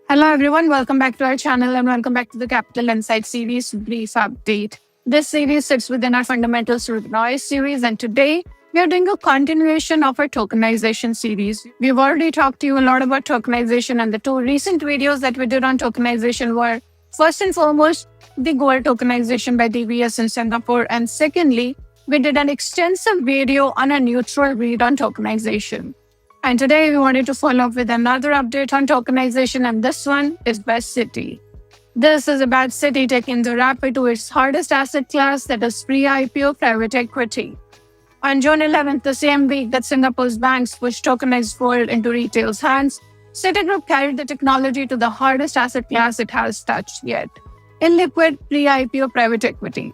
Hello everyone, welcome back to our channel and welcome back to the Capital Insight series brief update. This series sits within our Fundamentals with Noise series, and today we are doing a continuation of our tokenization series. We've already talked to you a lot about tokenization, and the two recent videos that we did on tokenization were first and foremost the gold tokenization by DBS in Singapore, and secondly, we did an extensive video on a neutral read on tokenization. And today we wanted to follow up with another update on tokenization, and this one is by Citi. This is about Citi taking the rapid to its hardest asset class, that is pre-IPO private equity. On June 11th, the same week that Singapore's banks pushed tokenized gold into retail's hands, Citigroup carried the technology to the hardest asset class it has touched yet: illiquid pre-IPO private equity.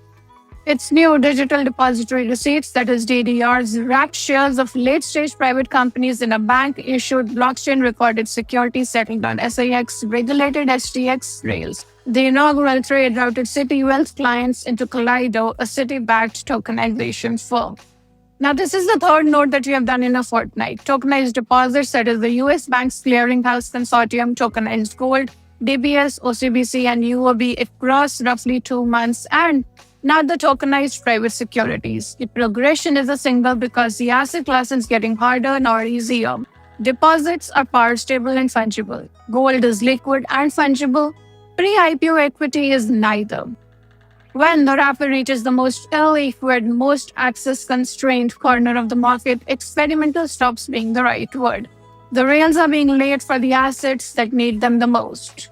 Its new Digital Depositary Receipts, that is DDRs, wrapped shares of late-stage private companies in a bank-issued blockchain-recorded security settled on SIX-regulated STX rails. The inaugural trade routed Citi Wealth clients into Kaleido, a Citi-backed tokenization firm. Now, this is the third node that we have done in a fortnight. Tokenized deposits, that is the US Banks Clearinghouse Consortium, tokenized gold, DBS, OCBC, and UOB across roughly 2 months, and now the tokenized private securities. The progression is a single because the asset class is getting harder, not easier. Deposits are power stable and fungible. Gold is liquid and fungible. Pre-IPO equity is neither. When the wrapper reaches the most illiquid, most access-constrained corner of the market, experimental stops being the right word. The rails are being laid for the assets that need them the most.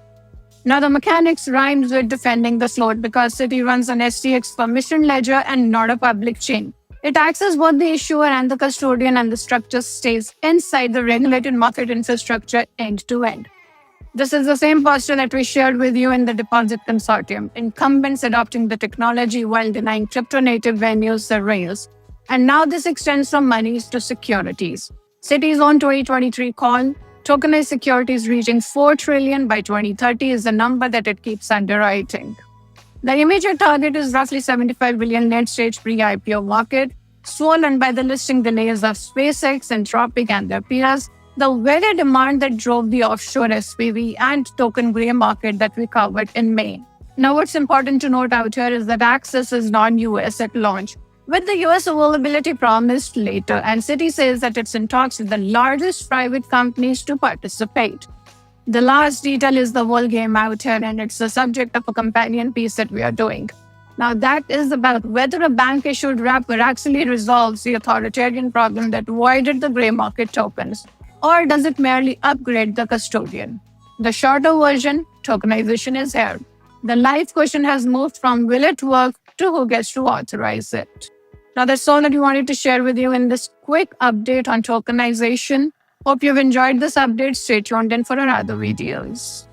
Now, the mechanics rhymes with defending the float because Citi runs an STX permission ledger and not a public chain. It acts as both the issuer and the custodian, and the structure stays inside the regulated market infrastructure end to end. This is the same posture that we shared with you in the Deposit Consortium: incumbents adopting the technology while denying crypto-native venues the rails. And now this extends from monies to securities. Citi's own 2023 call, tokenized securities reaching $4 trillion by 2030, is the number that it keeps underwriting. The immediate target is roughly $75 billion late-stage pre-IPO market, swollen by the listing delays of SpaceX, Anthropic, and their peers, the very demand that drove the offshore SPV and token gray market that we covered in May. Now, what's important to note out here is that access is non-US at launch, with the US availability promised later, and Citi says that it's in talks with the largest private companies to participate. The last detail is the whole game out here, and it's the subject of a companion piece that we are doing. Now, that is about whether a bank-issued wrapper actually resolves the authoritarian problem that voided the gray market tokens, or does it merely upgrade the custodian? The shorter version, tokenization is here. The live question has moved from will it work to who gets to authorize it. Now, that's all that we wanted to share with you in this quick update on tokenization. Hope you've enjoyed this update. Stay tuned in for our other videos.